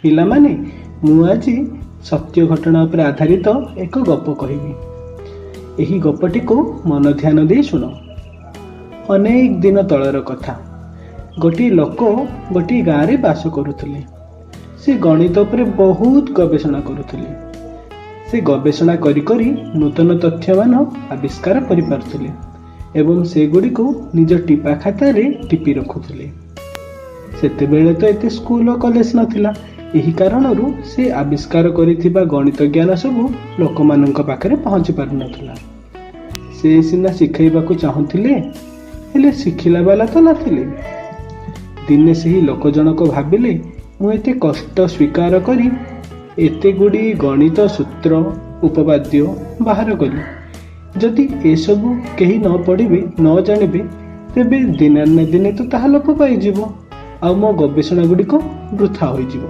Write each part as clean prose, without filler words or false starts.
ପିଲାମାନେ, ମୁଁ ଆଜି ସତ୍ୟ ଘଟଣା ଉପରେ ଆଧାରିତ ଏକ ଗପ କହିବି। ଏହି ଗପଟିକୁ ମନ ଧ୍ୟାନ ଦେଇ ଶୁଣ। ଅନେକ ଦିନ ତଳର କଥା। ଗୋଟିଏ ଲୋକ ଗୋଟିଏ ଗାଁରେ ବାସ କରୁଥିଲେ। ସେ ଗଣିତ ଉପରେ ବହୁତ ଗବେଷଣା କରୁଥିଲେ। ସେ ଗବେଷଣା କରି କରି ନୂତନ ତଥ୍ୟମାନ ଆବିଷ୍କାର କରିପାରୁଥିଲେ ଏବଂ ସେଗୁଡ଼ିକୁ ନିଜ ଟିପା ଖାତାରେ ଟିପି ରଖୁଥିଲେ। ସେତେବେଳେ ତ ଏତେ ସ୍କୁଲ ଓ କଲେଜ ନଥିଲା। ଏହି କାରଣରୁ ସେ ଆବିଷ୍କାର କରିଥିବା ଗଣିତ ଜ୍ଞାନ ସବୁ ଲୋକମାନଙ୍କ ପାଖରେ ପହଞ୍ଚି ପାରୁନଥିଲା। ସେ ସିନା ଶିଖାଇବାକୁ ଚାହୁଁଥିଲେ, ହେଲେ ଶିଖିଲା ବାଲା ତ ନଥିଲେ। ଦିନେ ସେହି ଲୋକ ଜଣକ ଭାବିଲେ, ମୁଁ ଏତେ କଷ୍ଟ ସ୍ୱୀକାର କରି ଏତେ ଗୁଡ଼ିଏ ଗଣିତ ସୂତ୍ର ଉପପାଦ୍ୟ ବାହାର କଲି। ଯଦି ଏସବୁ କେହି ନ ପଢ଼ିବେ, ନ ଜାଣିବେ, ତେବେ ଦିନେ ନା ଦିନେ ତ ତାହା ଲୋପ ପାଇଯିବ ଆଉ ମୋ ଗବେଷଣା ଗୁଡ଼ିକ ବୃଥା ହୋଇଯିବ।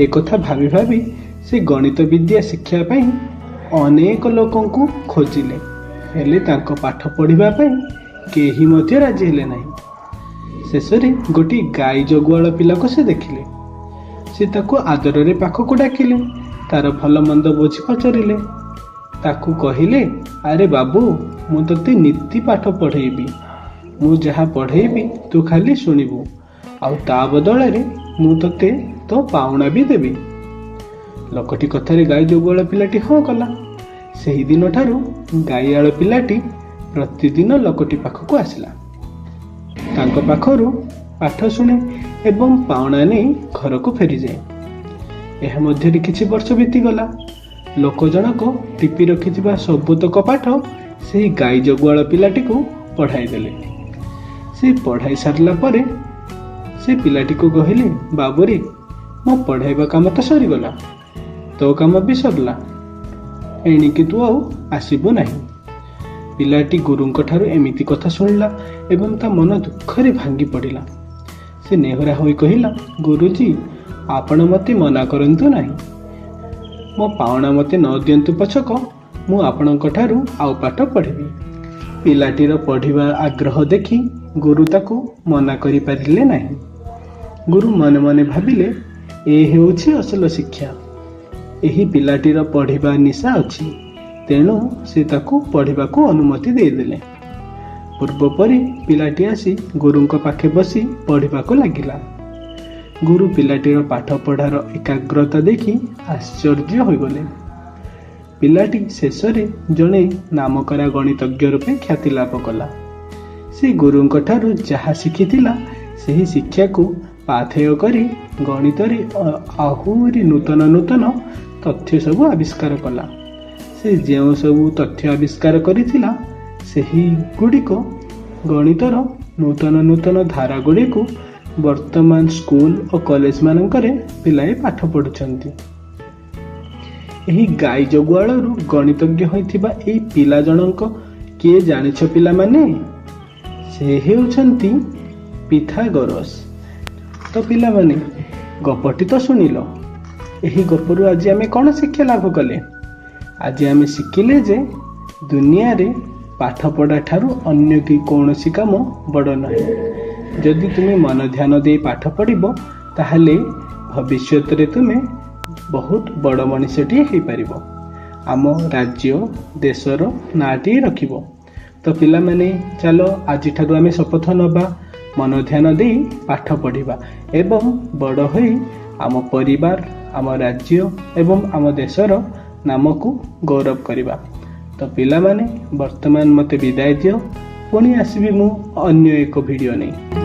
ଏକଥା ଭାବି ଭାବି ସେ ଗଣିତ ବିଦ୍ୟା ଶିକ୍ଷା ପାଇଁ ଅନେକ ଲୋକଙ୍କୁ ଖୋଜିଲେ, ହେଲେ ତାଙ୍କ ପାଠ ପଢ଼ିବା ପାଇଁ କେହି ମଧ୍ୟ ରାଜି ହେଲେ ନାହିଁ। ଶେଷରେ ଗୋଟିଏ ଗାଈ ଜଗୁଆଳ ପିଲାକୁ ସେ ଦେଖିଲେ। ସେ ତାକୁ ଆଦରରେ ପାଖକୁ ଡାକିଲେ, ତାର ଭଲ ମନ୍ଦ ବୁଝି ପଚାରିଲେ। ତାକୁ କହିଲେ, ଆରେ ବାବୁ, ମୁଁ ତୋତେ ନୀତି ପାଠ ପଢ଼େଇବି। ମୁଁ ଯାହା ପଢ଼େଇବି ତୁ ଖାଲି ଶୁଣିବୁ, ଆଉ ତା ବଦଳରେ ମୁଁ ତୋତେ ତୋ ପାଉଣା ବି ଦେବି। ଲୋକଟି କଥାରେ ଗାଈ ଜଗୁଆଳ ପିଲାଟି ହଁ କଲା। ସେହିଦିନ ଠାରୁ ଗାଈଆଳ ପିଲାଟି ପ୍ରତିଦିନ ଲୋକଟି ପାଖକୁ ଆସିଲା। ତାଙ୍କ ପାଖରୁ ପାଠ ଶୁଣେ ଏବଂ ପାଉଣା ନେଇ ଘରକୁ ଫେରିଯାଏ। ଏହା ମଧ୍ୟରେ କିଛି ବର୍ଷ ବିତିଗଲା। ଲୋକ ଜଣକ ଟିପି ରଖିଥିବା ସବୁତକ ପାଠ ସେହି ଗାଈ ଜଗୁଆଳ ପିଲାଟିକୁ ପଢ଼ାଇ ଦେଲେ। ସେ ପଢ଼ାଇ ସାରିଲା ପରେ ସେ ପିଲାଟିକୁ କହିଲେ, ବାବୁରେ, ମୋ ପଢ଼ାଇବା କାମ ତ ସରିଗଲା, ତୋ କାମ ବି ସରିଲା, ଏଣିକି ତୁ ଆଉ ଆସିବୁ ନାହିଁ। ପିଲାଟି ଗୁରୁଙ୍କ ଠାରୁ ଏମିତି କଥା ଶୁଣିଲା ଏବଂ ତା ମନ ଦୁଃଖରେ ଭାଙ୍ଗି ପଡ଼ିଲା। ସେ ନେହୁରା ହୋଇ କହିଲା, ଗୁରୁଜୀ, ଆପଣ ମୋତେ ମନା କରନ୍ତୁ ନାହିଁ। ମୋ ପାଉଣା ମୋତେ ନ ଦିଅନ୍ତୁ ପଛକ, ମୁଁ ଆପଣଙ୍କ ଠାରୁ ଆଉ ପାଠ ପଢ଼ିବି। ପିଲାଟିର ପଢ଼ିବା ଆଗ୍ରହ ଦେଖି ଗୁରୁ ତାକୁ ମନା କରିପାରିଲେ ନାହିଁ। ଗୁରୁ ମନେ ମନେ ଭାବିଲେ, ଏ ହେଉଛି ଅସଲ ଶିକ୍ଷା। ଏହି ପିଲାଟିର ପଢ଼ିବା ନିଶା ଅଛି, ତେଣୁ ସେ ତାକୁ ପଢ଼ିବାକୁ ଅନୁମତି ଦେଇଦେଲେ। ପୂର୍ବ ପରି ପିଲାଟି ଆସି ଗୁରୁଙ୍କ ପାଖେ ବସି ପଢ଼ିବାକୁ ଲାଗିଲା। ଗୁରୁ ପିଲାଟିର ପାଠ ପଢ଼ାର ଏକାଗ୍ରତା ଦେଖି ଆଶ୍ଚର୍ଯ୍ୟ ହୋଇଗଲେ। ପିଲାଟି ଶେଷରେ ଜଣେ ନାମକରା ଗଣିତଜ୍ଞ ରୂପେ ଖ୍ୟାତି ଲାଭ କଲା। ସେ ଗୁରୁଙ୍କ ଠାରୁ ଯାହା ଶିଖିଥିଲା, ସେହି ଶିକ୍ଷାକୁ ପାଥେୟ କରି ଗଣିତରେ ଆହୁରି ନୂତନ ନୂତନ ତଥ୍ୟ ସବୁ ଆବିଷ୍କାର କଲା। ସେ ଯେଉଁ ସବୁ ତଥ୍ୟ ଆବିଷ୍କାର କରିଥିଲା, ସେହି ଗୁଡ଼ିକ ଗଣିତର ନୂତନ ନୂତନ ଧାରା ଗୁଡ଼ିକୁ ବର୍ତ୍ତମାନ ସ୍କୁଲ ଓ କଲେଜ ମାନଙ୍କରେ ପିଲାଏ ପାଠ ପଢୁଛନ୍ତି। ଏହି ଗାଈ ଜଗୁଆଳରୁ ଗଣିତଜ୍ଞ ହୋଇଥିବା ଏହି ପିଲା ଜଣଙ୍କ କିଏ ଜାଣିଛ ପିଲାମାନେ? ସେ ହେଉଛନ୍ତି ପିଥାଗୋରସ୍। ତ ପିଲାମାନେ, ଗପଟି ତ ଶୁଣିଲ। ଏହି ଗପରୁ ଆଜି ଆମେ କ'ଣ ଶିକ୍ଷା ଲାଭ କଲେ? ଆଜି ଆମେ ଶିଖିଲେ ଯେ ଦୁନିଆରେ ପାଠପଢ଼ା ଠାରୁ ଅନ୍ୟ କି କୌଣସି କାମ ବଡ଼ ନୁହେଁ। ଯଦି ତୁମେ ମନ ଧ୍ୟାନ ଦେଇ ପାଠ ପଢ଼ିବ, ତାହେଲେ ଭବିଷ୍ୟତରେ ତୁମେ ବହୁତ ବଡ଼ ମଣିଷଟିଏ ହେଇପାରିବ। ଆମ ରାଜ୍ୟ ଦେଶର ନାଁଟିଏ ରଖିବ। ତ ପିଲାମାନେ, ଚାଲ ଆଜିଠାରୁ ଆମେ ଶପଥ ନେବା, ମନ ଧ୍ୟାନ ଦେଇ ପାଠ ପଢ଼ିବା ଏବଂ ବଡ଼ ହୋଇ ଆମ ପରିବାର, ଆମ ରାଜ୍ୟ ଏବଂ ଆମ ଦେଶର ନାମକୁ ଗୌରବ କରିବା। ତ ପିଲାମାନେ, ବର୍ତ୍ତମାନ ମୋତେ ବିଦାୟ ଦିଅ। ପୁଣି ଆସିବି ମୁଁ ଅନ୍ୟ ଏକ ଭିଡ଼ିଓ ନେଇ।